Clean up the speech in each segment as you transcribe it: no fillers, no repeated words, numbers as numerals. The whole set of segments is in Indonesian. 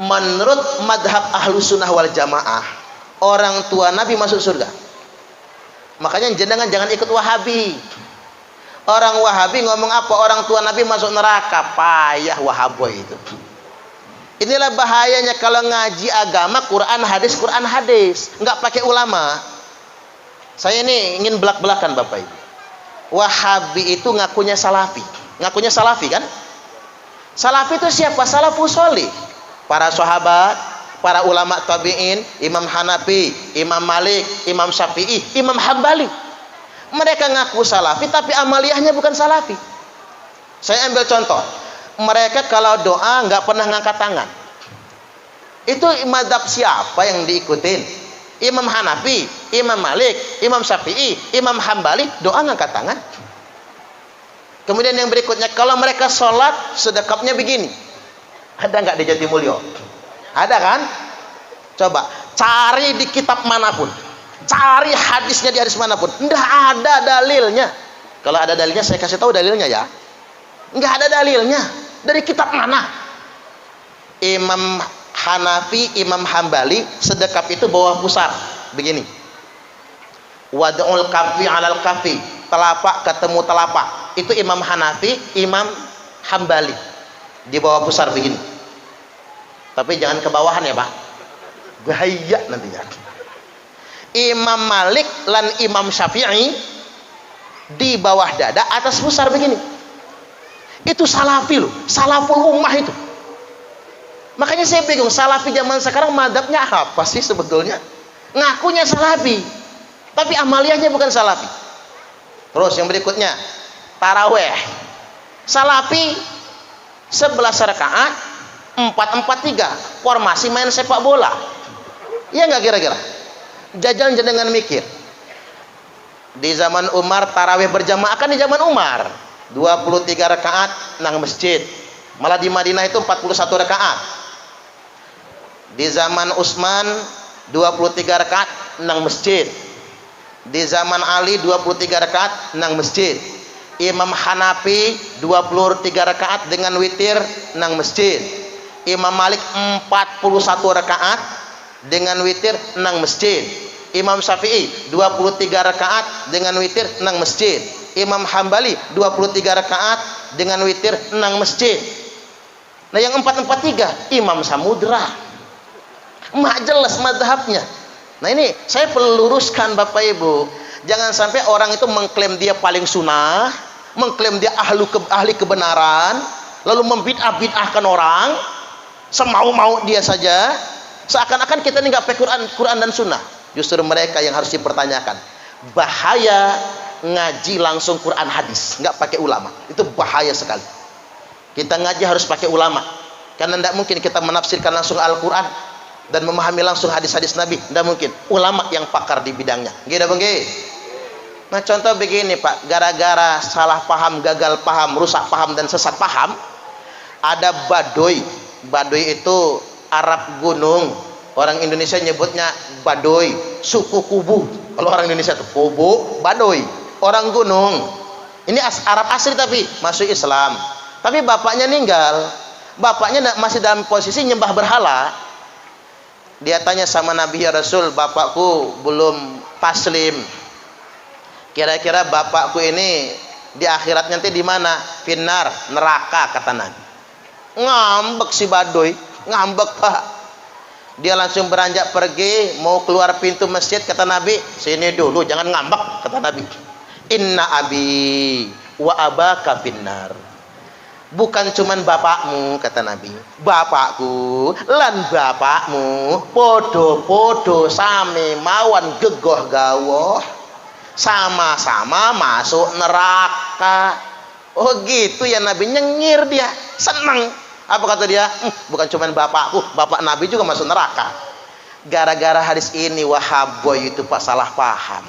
Menurut madhab ahlu sunnah wal jamaah, orang tua Nabi masuk surga. Makanya jangan ikut Wahabi. Orang Wahabi ngomong apa? Orang tua Nabi masuk neraka. Payah Wahaboy itu. Inilah bahayanya kalau ngaji agama Quran hadis, nggak pakai ulama. Saya ini ingin belak-belakan Bapak Ibu. Wahabi itu ngakunya salafi kan? Salafi itu siapa? Salafus sholih. Para sahabat, para ulama tabi'in, Imam Hanafi, Imam Malik, Imam Syafi'i, Imam Hambali. Mereka ngaku salafi tapi amaliyahnya bukan salafi. Saya ambil contoh. Mereka kalau doa nggak pernah ngangkat tangan. Itu mazhab siapa yang diikutin? Imam Hanafi, Imam Malik, Imam Syafi'i, Imam Hambali doa ngangkat tangan. Kemudian yang berikutnya, kalau mereka sholat sedekapnya begini. Ada nggak di Jatimulyo? Ada kan? Coba cari di kitab manapun, cari hadisnya di hadis manapun, nggak ada dalilnya. Kalau ada dalilnya saya kasih tahu dalilnya ya. Nggak ada dalilnya. Dari kitab mana? Imam Hanafi, Imam Hambali sedekap itu bawah pusar begini. Wad'ul kafi 'alal kafi, telapak ketemu telapak. Itu Imam Hanafi, Imam Hambali di bawah pusar begini. Tapi jangan ke bawahan ya Pak, bahaya nantinya. Imam Malik dan Imam Syafi'i di bawah dada, atas pusar begini. Itu salafi loh, salaful ummah itu. Makanya saya bingung, salafi zaman sekarang madhabnya apa sih sebetulnya? Ngakunya salafi tapi amaliyahnya bukan salafi. Terus yang berikutnya, taraweh. Salafi 11 rakaat 4-4-3, formasi main sepak bola. Iya nggak kira-kira? Jajan jenengan mikir. Di zaman Umar tarawih berjamaah kan di zaman Umar 23 rakaat nang masjid. Malah di Madinah itu 41 rakaat. Di zaman Utsman 23 rakaat nang masjid. Di zaman Ali 23 rakaat nang masjid. Imam Hanafi 23 rakaat dengan witir nang masjid. Imam Malik 41 rakaat dengan witir nang masjid. Imam Syafi'i 23 rakaat dengan witir nang masjid. Imam Hambali 23 rakaat dengan witir nang masjid. Nah yang 4-4-3 Imam Samudra. Mak jelas mazhabnya. Nah ini saya perlu luruskan Bapak Ibu. Jangan sampai orang itu mengklaim dia paling sunnah, mengklaim dia ahli kebenaran, lalu membid'ah-bid'ahkan orang semau-mau dia saja, seakan-akan kita ini nggak pakai Quran dan Sunnah. Justru mereka yang harus dipertanyakan. Bahaya ngaji langsung Quran hadis, nggak pakai ulama. Itu bahaya sekali. Kita ngaji harus pakai ulama, karena tidak mungkin kita menafsirkan langsung Al-Quran dan memahami langsung hadis-hadis Nabi. Tidak mungkin. Ulama yang pakar di bidangnya. Gila bang. Nah contoh begini Pak, gara-gara salah paham, gagal paham, rusak paham dan sesat paham, ada Baduy. Baduy itu Arab gunung. Orang Indonesia nyebutnya Baduy, suku Kubu. Kalau orang Indonesia itu Kubu, Baduy, orang gunung. Ini Arab asli tapi masuk Islam. Tapi bapaknya meninggal. Bapaknya masih dalam posisi nyembah berhala. Dia tanya sama Nabi, ya Rasul, bapakku belum taslim. Kira-kira bapakku ini di akhirat nanti di mana? Finnar, neraka kata Nabi. Ngambek si Baduy, ngambek Pak. Dia langsung beranjak pergi, mau keluar pintu masjid, kata Nabi, sini dulu, jangan ngambek, kata Nabi. Inna abi wa abaka finnar. Bukan cuman bapakmu, kata Nabi, bapakku lan bapakmu podo-podo sami mawan gegoh gawoh, sama-sama masuk neraka. Oh gitu ya, Nabi nyengir, dia senang. Apa kata dia? Bukan cuma bapakku, bapak Nabi juga masuk neraka. Gara-gara hadis ini Wahaboy itu Pak salah paham.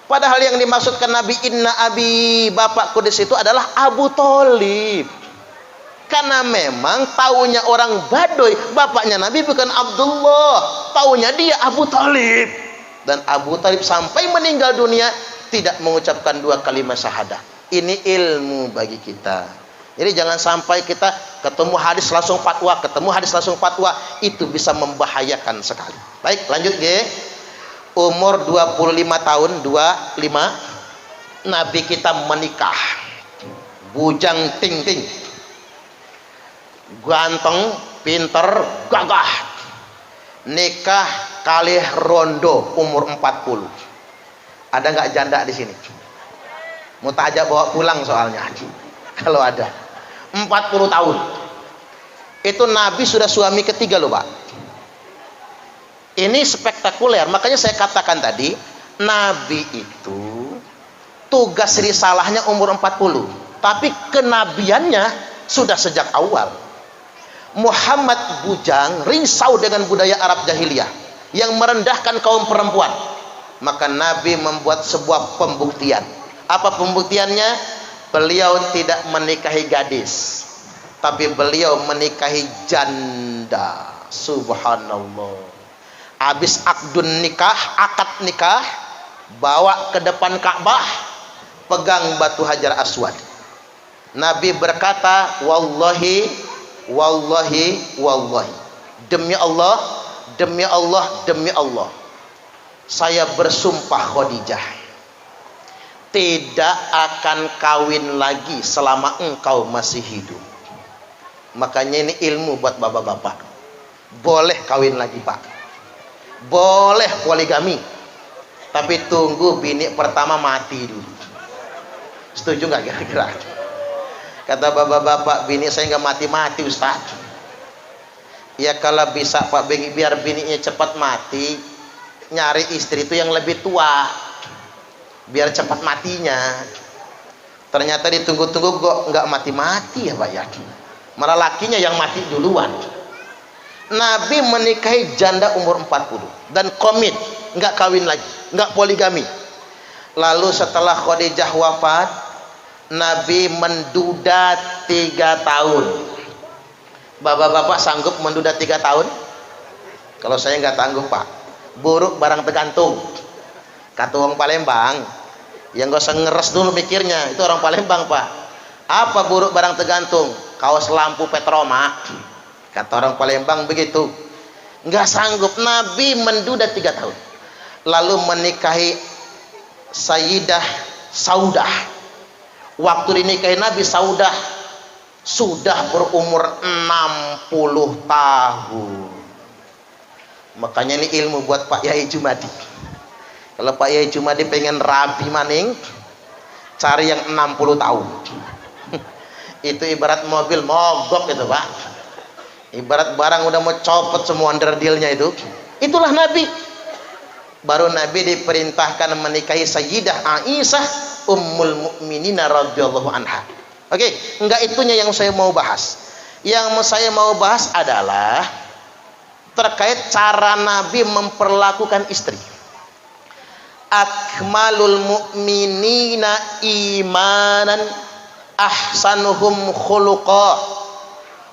Padahal yang dimaksudkan Nabi inna abi, bapakku di situ adalah Abu Thalib. Karena memang taunya orang Baduy, bapaknya Nabi bukan Abdullah, taunya dia Abu Thalib. Dan Abu Thalib sampai meninggal dunia tidak mengucapkan 2 kalimat syahadah. Ini ilmu bagi kita. Jadi jangan sampai kita ketemu hadis langsung fatwa, itu bisa membahayakan sekali. Baik, lanjut G. Umur 25 tahun, 25, Nabi kita menikah. Bujang ting-ting, ganteng, pinter, gagah. Nikah kali rondo umur 40. Ada nggak janda di sini? Mau tak ajak bawa pulang soalnya. Kalau ada 40 tahun. Itu Nabi sudah suami ketiga loh Pak. Ini spektakuler. Makanya saya katakan tadi, Nabi itu tugas risalahnya umur 40. Tapi kenabiannya sudah sejak awal. Muhammad bujang, risau dengan budaya Arab jahiliyah yang merendahkan kaum perempuan. Maka Nabi membuat sebuah pembuktian. Apa pembuktiannya? Beliau tidak menikahi gadis, tapi beliau menikahi janda. Subhanallah. Habis akad nikah, bawa ke depan Ka'bah, pegang batu Hajar Aswad. Nabi berkata, wallahi, wallahi, wallahi, demi Allah, demi Allah, demi Allah, saya bersumpah Khadijah, tidak akan kawin lagi selama engkau masih hidup. Makanya ini ilmu buat bapak-bapak. Boleh kawin lagi Pak, boleh poligami, tapi tunggu bini pertama mati dulu. Setuju nggak kira-kira? Kata bapak-bapak, bini saya nggak mati-mati Ustaz. Ya kalau bisa Pak, biar bininya cepat mati, nyari istri itu yang lebih tua, biar cepat matinya. Ternyata ditunggu-tunggu kok nggak mati-mati ya Pak ya, malah lakinya yang mati duluan. Nabi menikahi janda umur 40 dan komit nggak kawin lagi, nggak poligami. Lalu setelah Khadijah wafat, Nabi menduda 3 tahun. Bapak-bapak sanggup menduda 3 tahun? Kalau saya nggak tangguh Pak. Buruk barang tergantung. Kata orang Palembang, yang gak usah ngeres dulu mikirnya, itu orang Palembang Pak. Apa buruk barang tergantung? Kaos lampu Petroma. Kata orang Palembang begitu. Nggak sanggup. Nabi menduda 3 tahun. Lalu menikahi Sayyidah Saudah. Waktu dinikahi Nabi, Saudah sudah berumur 60 tahun. Makanya ini ilmu buat Pak Yai Jumadi. Kalau Pak Yai Jumadi pengen rabi maning, cari yang 60 tahun. Itu ibarat mobil mogok itu Pak. Ibarat barang udah mau copot semua underdealnya itu. Itulah Nabi. Baru Nabi diperintahkan menikahi Sayyidah Aisyah Ummul Mukminina radhiyallahu anha. Oke, enggak itunya yang saya mau bahas. Yang saya mau bahas adalah terkait cara Nabi memperlakukan istri. Akmalul mu'minina imanan ahsanuhum khuluqa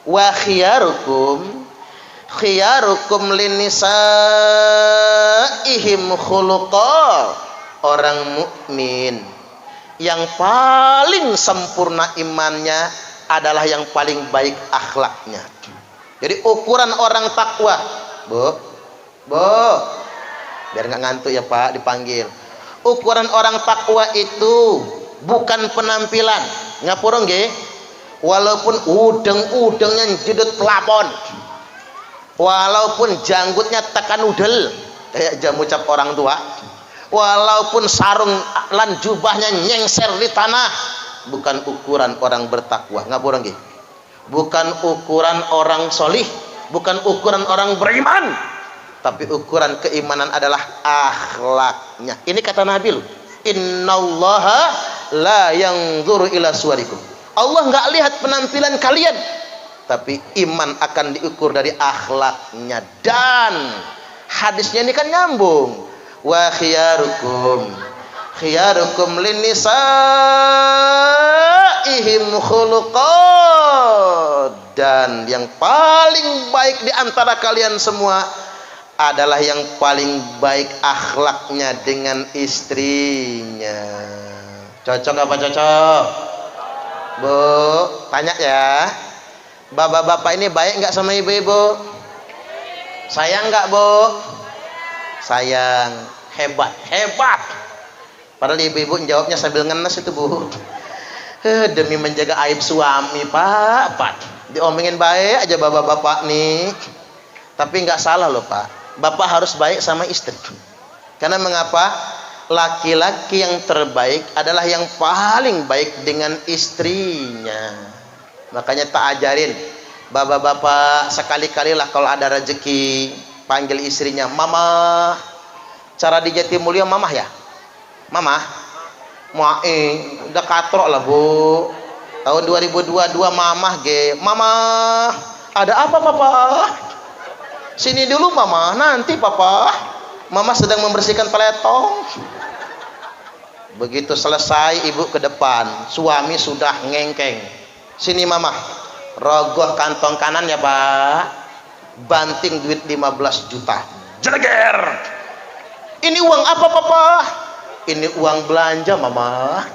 wa khiyarukum linisaihim khuluqa. Orang mukmin yang paling sempurna imannya adalah yang paling baik akhlaknya. Jadi ukuran orang takwa, Bu, biar nggak ngantuk ya Pak dipanggil. Ukuran orang takwa itu bukan penampilan, ngapura nggih? Walaupun udeng-udengnya jedut pelapon, walaupun janggutnya tekan udel kayak jamu cap orang tua, walaupun sarung lan jubahnya nyengser di tanah, bukan ukuran orang bertakwa. Ngapura nggih? Bukan ukuran orang solih, bukan ukuran orang beriman, tapi ukuran keimanan adalah akhlaknya. Ini kata Nabi loh, innallaha la yanzuru ila suwarikum. Allah nggak lihat penampilan kalian, tapi iman akan diukur dari akhlaknya. Dan hadisnya ini kan nyambung. Wa khiyarukum linisaihim khuluqan. Dan yang paling baik di antara kalian semua adalah yang paling baik akhlaknya dengan istrinya. Cocok apa cocok? Bu, tanya ya. Bapak-bapak ini baik nggak sama ibu-ibu? Sayang nggak, Bu? Sayang. Hebat, hebat. Padahal ibu-ibu jawabnya sambil ngenes itu, Bu. Demi menjaga aib suami, Pak. Diomongin baik aja bapak-bapak nih. Tapi nggak salah loh, Pak. Bapak harus baik sama istri. Karena mengapa? Laki-laki yang terbaik adalah yang paling baik dengan istrinya. Makanya tak ajarin bapak-bapak sekali-kalilah kalau ada rezeki panggil istrinya mama. Cara di Jatimulyo mamah ya, mamah udah katrok lah, Bu. Tahun 2022 mamah mama ada apa papa? Sini dulu mama, nanti papa. Mama sedang membersihkan peletong. Begitu selesai ibu ke depan, suami sudah ngengkeng. Sini mama, rogoh kantong kanan ya Pak, banting duit 15 juta. Jeleger. Ini uang apa papa? Ini uang belanja mama,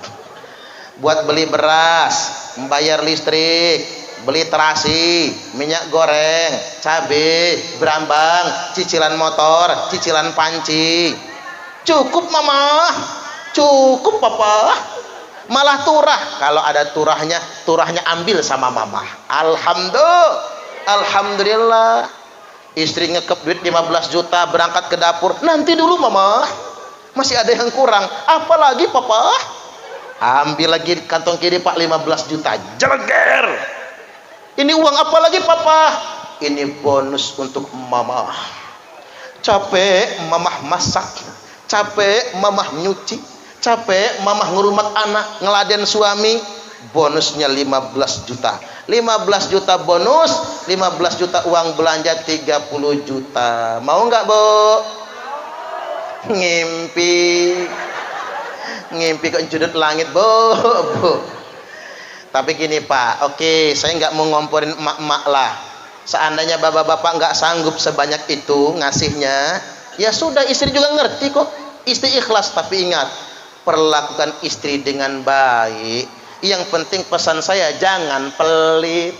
buat beli beras, membayar listrik, beli terasi, minyak goreng, cabai, berambang, cicilan motor, cicilan panci. Cukup mama, cukup papa. Malah turah, kalau ada turahnya ambil sama mama. Alhamdulillah. Istri ngekep duit 15 juta berangkat ke dapur. Nanti dulu mama, masih ada yang kurang. Apalagi papa? Ambil lagi kantong kiri Pak 15 juta. Jeleger. Ini uang apa lagi papa? Ini bonus untuk mama. Capek mamah masak, capek mamah nyuci, capek mamah ngerumat anak, ngeladen suami. Bonusnya 15 juta. 15 juta bonus, 15 juta uang belanja 30 juta. Mau nggak, Bu? Ngimpi kok judut langit, Bu. Tapi gini Pak, oke, saya nggak mau ngomporin emak-emak lah. Seandainya bapak-bapak nggak sanggup sebanyak itu ngasihnya, ya sudah, istri juga ngerti kok. Istri ikhlas, tapi ingat, perlakukan istri dengan baik. Yang penting pesan saya, jangan pelit.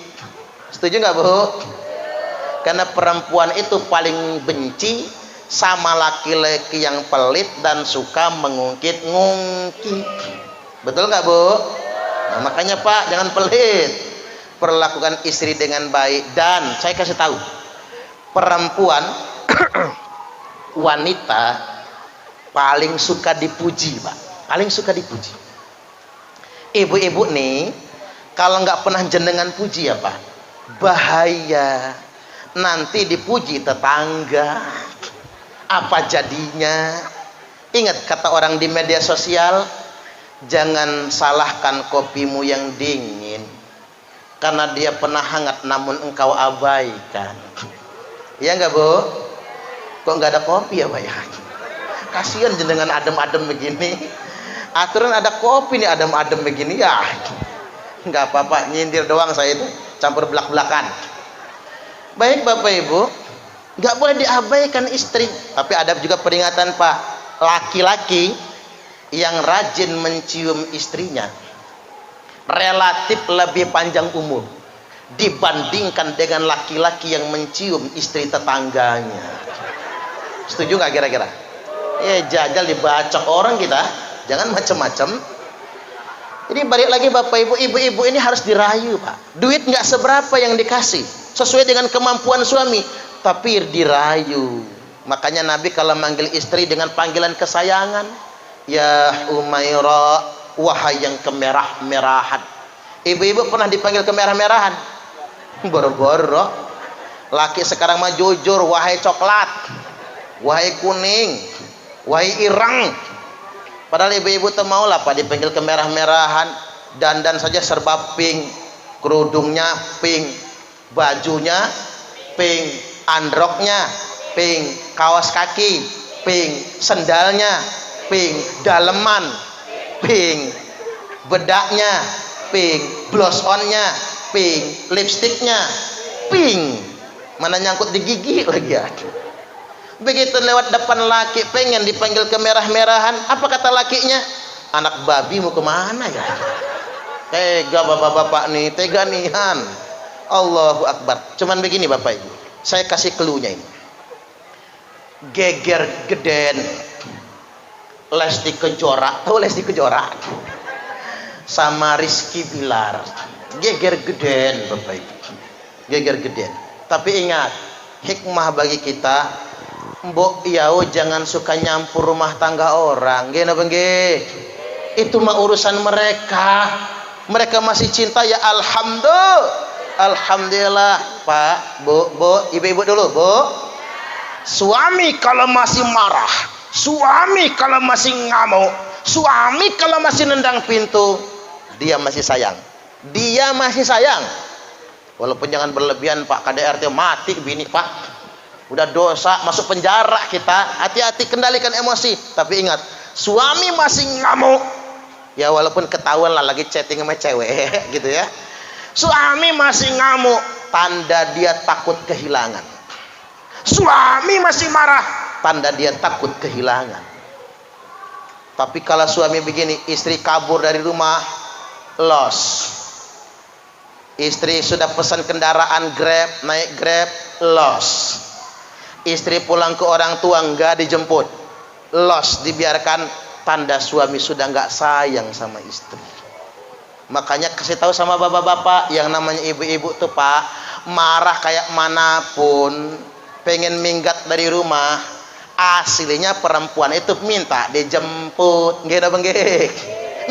Setuju nggak, Bu? Karena perempuan itu paling benci sama laki-laki yang pelit dan suka mengungkit-ngungkit. Betul nggak, Bu? Nah, makanya Pak, jangan pelit. Perlakukan istri dengan baik. Dan saya kasih tahu, perempuan wanita paling suka dipuji, Pak. Paling suka dipuji. Ibu-ibu nih, kalau nggak pernah jenengan puji ya Pak, bahaya. Nanti dipuji tetangga, apa jadinya? Ingat kata orang di media sosial, jangan salahkan kopimu yang dingin, karena dia pernah hangat namun engkau abaikan. Iya nggak, Bu? Kok nggak ada kopi ya Pak ya? Kasihan jenengan adem-adem begini. Aturan ada kopi nih adem-adem begini ya. Nggak apa-apa, nyindir doang saya itu, campur belak-belakan. Baik Bapak Ibu, nggak boleh diabaikan istri. Tapi ada juga peringatan Pak, laki-laki yang rajin mencium istrinya relatif lebih panjang umur dibandingkan dengan laki-laki yang mencium istri tetangganya. Setuju nggak kira-kira? Ya jajal dibacok orang kita. Jangan macam-macam. Ini balik lagi Bapak Ibu, ibu-ibu ini harus dirayu Pak. Duit nggak seberapa yang dikasih, sesuai dengan kemampuan suami, tapi dirayu. Makanya Nabi kalau manggil istri dengan panggilan kesayangan, ya Umairah, wahai yang kemerah-merahan. Ibu-ibu pernah dipanggil kemerah-merahan? Boro-boro. Laki sekarang mah jujur, wahai coklat, wahai kuning, wahai ireng. Padahal ibu-ibu tuh mau lah Pak dipanggil kemerah-merahan. Dandan saja serba pink, kerudungnya pink, bajunya pink, androknya pink, kaos kaki pink, sendalnya pink, daleman pink, bedaknya pink, blush onnya pink, lipstiknya pink. Mana nyangkut di gigi lagi ya. Begitu lewat depan laki pengen dipanggil kemerah-merahan, apa kata lakinya? Anak babi mau kemana ya? Tega bapak-bapak nih, tega nihan. Allahu Akbar. Cuman begini Bapak Ibu, saya kasih clue-nya ini. Geger geden Lesti Kejora, tahu Lesti Kejora? Sama Rizky Bilar. Geger geden Bapak Ibu. Geger geden. Tapi ingat, hikmah bagi kita, mbok yau jangan suka nyampur rumah tangga orang. Nggih napa nggih? Itu mah urusan mereka. Mereka masih cinta ya alhamdulillah. Pak, Bu, ibu-ibu dulu, Bu. Suami kalau masih marah, suami kalau masih ngamuk, suami kalau masih nendang pintu, dia masih sayang. Dia masih sayang. Walaupun jangan berlebihan Pak, KDRT mati bini Pak. Udah dosa, masuk penjara kita. Hati-hati, kendalikan emosi. Tapi ingat, suami masih ngamuk, ya walaupun ketahuan lah lagi chatting sama cewek gitu ya. Suami masih ngamuk, tanda dia takut kehilangan. Suami masih marah, tanda dia takut kehilangan. Tapi kalau suami begini, istri kabur dari rumah, loss. Istri sudah pesan kendaraan Grab, naik Grab, loss. Istri pulang ke orang tua nggak dijemput, loss, dibiarkan, tanda suami sudah nggak sayang sama istri. Makanya kasih tahu sama bapak-bapak, yang namanya ibu-ibu tuh Pak, marah kayak manapun, pengen minggat dari rumah, aslinya perempuan itu minta dijemput. Nggih napa nggih?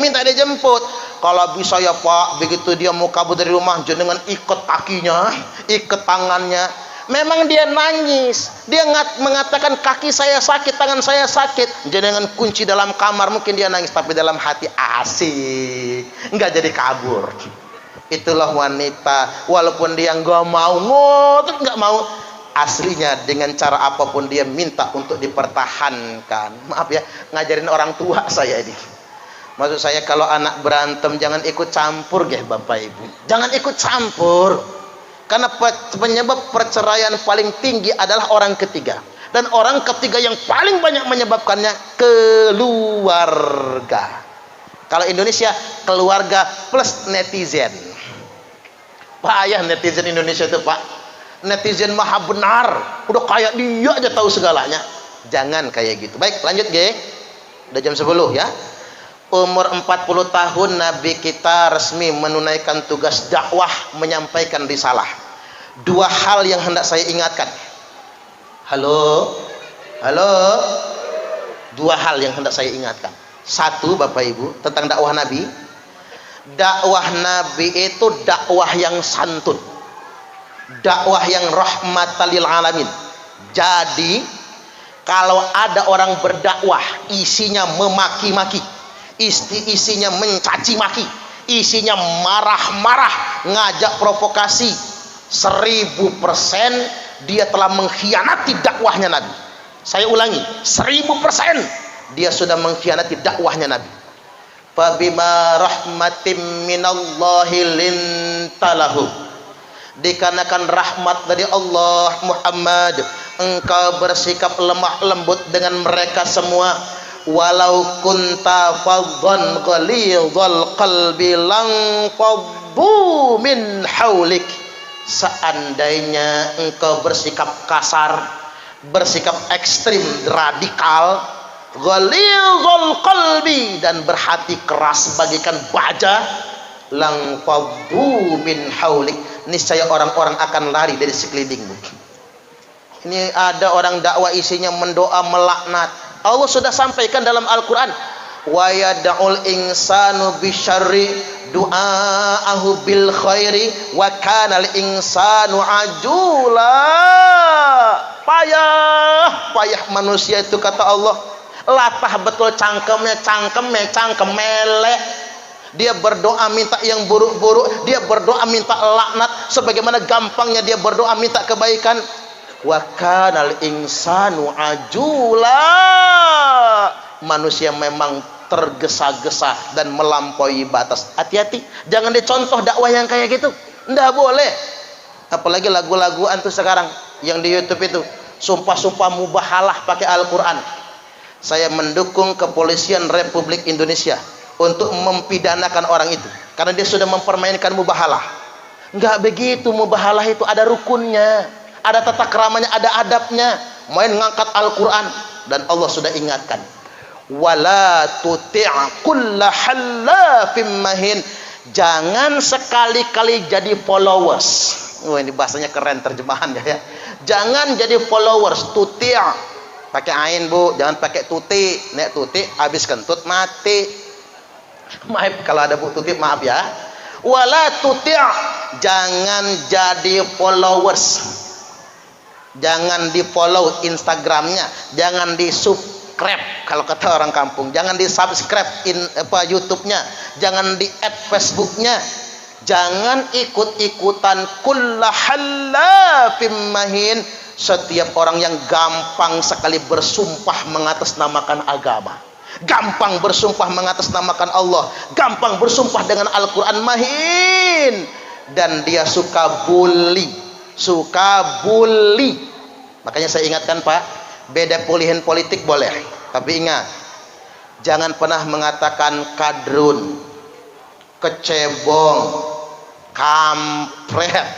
Minta dijemput. Kalau bisa ya Pak, begitu dia mau kabur dari rumah, jenengan ikat kakinya, ikat tangannya. Memang dia nangis, dia mengatakan kaki saya sakit, tangan saya sakit, jenengan kunci dalam kamar, mungkin dia nangis, tapi dalam hati asik, nggak jadi kabur. Itulah wanita, walaupun dia nggak mau, ngotot nggak mau, aslinya dengan cara apapun dia minta untuk dipertahankan. Maaf ya, ngajarin orang tua saya ini. Maksud saya, kalau anak berantem jangan ikut campur ya Bapak Ibu. Jangan ikut campur. Karena penyebab perceraian paling tinggi adalah orang ketiga. Dan orang ketiga yang paling banyak menyebabkannya keluarga. Kalau Indonesia, keluarga plus netizen. Payah netizen Indonesia itu Pak. Netizen maha benar, udah kayak dia aja tahu segalanya. Jangan kayak gitu. Baik, lanjut G. Udah jam 10 ya. Umur 40 tahun Nabi kita resmi menunaikan tugas dakwah, menyampaikan risalah. Dua hal yang hendak saya ingatkan. Halo? Dua hal yang hendak saya ingatkan. Satu Bapak Ibu, tentang dakwah Nabi. Dakwah Nabi itu dakwah yang santun, dakwah yang rahmatan lil alamin. Jadi kalau ada orang berdakwah isinya memaki-maki, isinya mencaci maki, isinya marah-marah, ngajak provokasi, 1000% dia telah mengkhianati dakwahnya Nabi. Saya ulangi, 1000% dia sudah mengkhianati dakwahnya Nabi. Fabima rahmatim minallahi lintalahu, dikarenakan rahmat dari Allah Muhammad, engkau bersikap lemah lembut dengan mereka semua. Walau kunta faddan ghalidhal qalbi lanfaddu min haulik, seandainya engkau bersikap kasar, bersikap ekstrim, radikal, ghalidhal qalbi, dan berhati keras bagaikan baja, lanfaddu min haulik, niscaya orang-orang akan lari dari sekelilingmu. Ini ada orang dakwah isinya mendoa, melaknat. Allah sudah sampaikan dalam Al-Quran, wa yad'ul insanu bisyarri du'aahu bil khairi wa kana al insanu ajula. Payah manusia itu, kata Allah, latah betul cangkemnya, cangkem melek. Dia berdoa minta yang buruk-buruk, dia berdoa minta laknat, sebagaimana gampangnya dia berdoa minta kebaikan. Wa kanal insanu ajula, manusia memang tergesa-gesa dan melampaui batas. Hati-hati, jangan dicontoh dakwah yang kayak gitu, ndak boleh. Apalagi lagu-lagu antu sekarang yang di YouTube itu, sumpah-sumpah mubahalah pakai Al-Quran. Saya mendukung kepolisian Republik Indonesia untuk mempidanakan orang itu karena dia sudah mempermainkan mubahalah. Enggak begitu, mubahalah itu ada rukunnya, ada tata keramanya, ada adabnya. Main ngangkat Al-Quran, dan Allah sudah ingatkan, wala tuti' kulla hallafim mahin, jangan sekali-kali jadi followers. Wah, ini bahasanya keren terjemahannya ya. Jangan jadi followers. Tuti' pakai ain bu, jangan pakai tuti. Nek tuti habis kentut mati. Maaf kalau ada bu tuti, maaf ya. Wala tuti', jangan jadi followers, jangan di follow Instagramnya, jangan di subscribe kalau kata orang kampung, jangan di subscribe YouTube-nya, jangan di add Facebook-nya, jangan ikut-ikutan kullahallafim mahin, setiap orang yang gampang sekali bersumpah mengatasnamakan agama, gampang bersumpah mengatasnamakan Allah, gampang bersumpah dengan Al-Quran, mahin, dan dia suka bully. Makanya saya ingatkan Pak, beda pilihan politik boleh, tapi ingat, jangan pernah mengatakan kadrun, kecebong, kampret,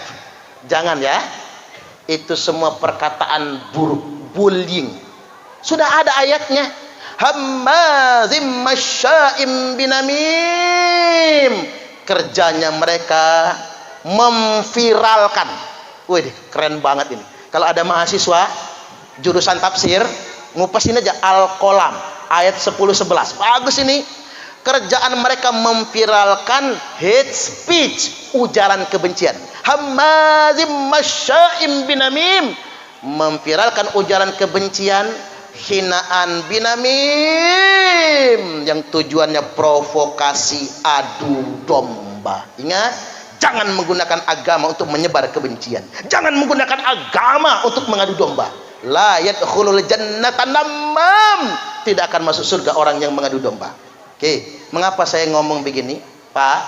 jangan ya. Itu semua perkataan buruk, bullying. Sudah ada ayatnya, hammazim masya'im binamim, kerjanya mereka memviralkan. Wih, keren banget ini. Kalau ada mahasiswa jurusan tafsir, ngupasin aja Al-Qalam ayat 10-11. Bagus ini. Kerjaan mereka memviralkan hate speech, ujaran kebencian. Hammazim masya'im binamim, memviralkan ujaran kebencian, hinaan binamim, yang tujuannya provokasi, adu domba. Ingat, jangan menggunakan agama untuk menyebar kebencian, jangan menggunakan agama untuk mengadu domba. La yadkhulul jannata namam, tidak akan masuk surga orang yang mengadu domba. Oke, mengapa saya ngomong begini, Pak?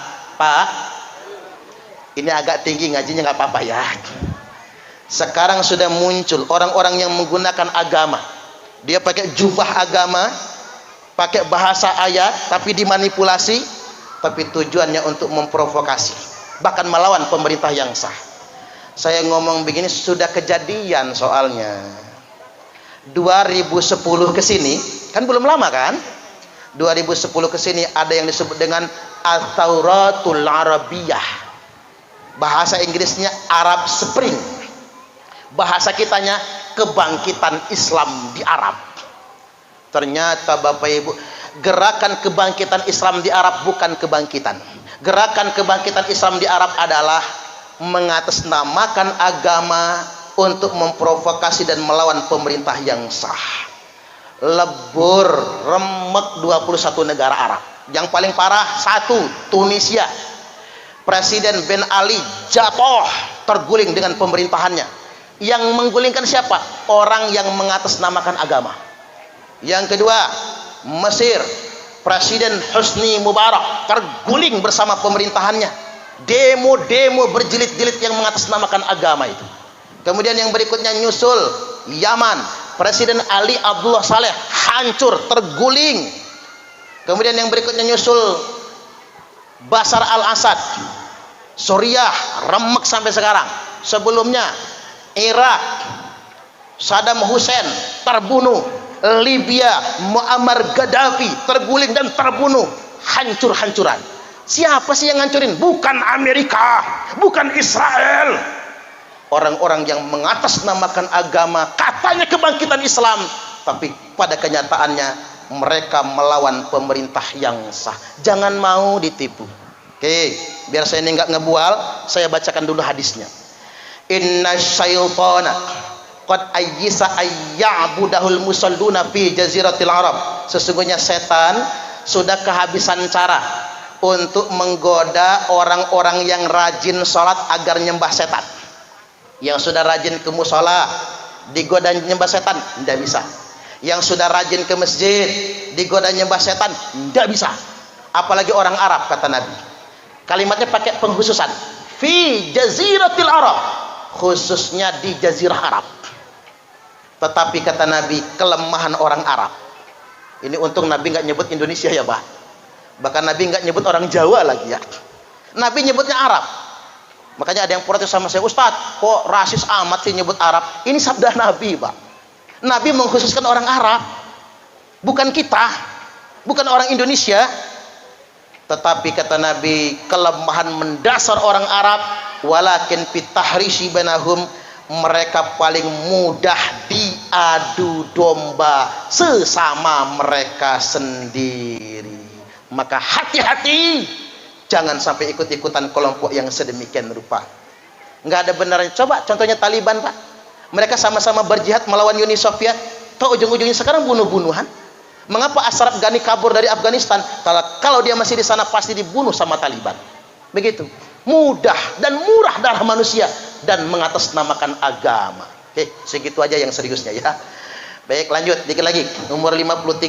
Ini agak tinggi ngajinya, nggak apa-apa ya. Sekarang sudah muncul orang-orang yang menggunakan agama, dia pakai jubah agama, pakai bahasa ayat, tapi dimanipulasi, tapi tujuannya untuk memprovokasi, bahkan melawan pemerintah yang sah. Saya ngomong begini sudah kejadian, soalnya 2010 ke sini, kan belum lama kan? 2010 ke sini ada yang disebut dengan Al-Tauratul Arabiyah. Bahasa Inggrisnya Arab Spring. Bahasa kitanya kebangkitan Islam di Arab. Ternyata Bapak Ibu, gerakan kebangkitan Islam di Arab bukan kebangkitan. Gerakan kebangkitan Islam di Arab adalah mengatasnamakan agama untuk memprovokasi dan melawan pemerintah yang sah. Lebur, remek 21 negara Arab. Yang paling parah satu, Tunisia. Presiden Ben Ali jatuh, terguling dengan pemerintahannya. Yang menggulingkan siapa? Orang yang mengatasnamakan agama. Yang kedua, Mesir. Presiden Husni Mubarak terguling bersama pemerintahannya. Demo-demo berjilid-jilid yang mengatasnamakan agama itu. Kemudian yang berikutnya nyusul Yaman. Presiden Ali Abdullah Saleh hancur, terguling. Kemudian yang berikutnya nyusul Bashar al-Assad. Suriah remek sampai sekarang. Sebelumnya Irak, Saddam Hussein terbunuh. Libya, Muammar Gaddafi terguling dan terbunuh. Hancur-hancuran. Siapa sih yang ngancurin? Bukan Amerika, bukan Israel. Orang-orang yang mengatasnamakan agama, katanya kebangkitan Islam, tapi pada kenyataannya mereka melawan pemerintah yang sah. Jangan mau ditipu. Oke, biar saya ini nggak ngebual, saya bacakan dulu hadisnya. Inna syaitana qad ayyisa ayya'budahul musalluna fi jaziratil Arab. Sesungguhnya setan sudah kehabisan cara untuk menggoda orang-orang yang rajin sholat agar nyembah setan. Yang sudah rajin ke musola digoda nyembah setan, tidak bisa. Yang sudah rajin ke masjid digoda nyembah setan, tidak bisa. Apalagi orang Arab, kata Nabi. Kalimatnya pakai pengkhususan. Fi jaziratil Arab, khususnya di jazirah Arab. Tetapi kata Nabi, kelemahan orang Arab. Ini untung Nabi nggak nyebut Indonesia ya Pak. Bahkan Nabi nggak nyebut orang Jawa lagi ya. Nabi nyebutnya Arab. Makanya ada yang protes sama saya, Ustadz, kok rasis amat sih nyebut Arab? Ini sabda Nabi, Pak. Nabi mengkhususkan orang Arab, bukan kita, bukan orang Indonesia. Tetapi kata Nabi, kelemahan mendasar orang Arab, walakin fitahrisi banahum, mereka paling mudah diadu domba sesama mereka sendiri. Maka hati-hati, jangan sampai ikut-ikutan kelompok yang sedemikian rupa. Nggak ada benarnya. Coba contohnya Taliban, Pak. Mereka sama-sama berjihad melawan Uni Soviet, toh ujung-ujungnya sekarang bunuh-bunuhan. Mengapa Ashraf Ghani kabur dari Afghanistan? Kalau dia masih di sana pasti dibunuh sama Taliban. Begitu. Mudah dan murah darah manusia dan mengatasnamakan agama. Oke, segitu aja yang seriusnya ya. Baik, lanjut dikit lagi. Nomor 53.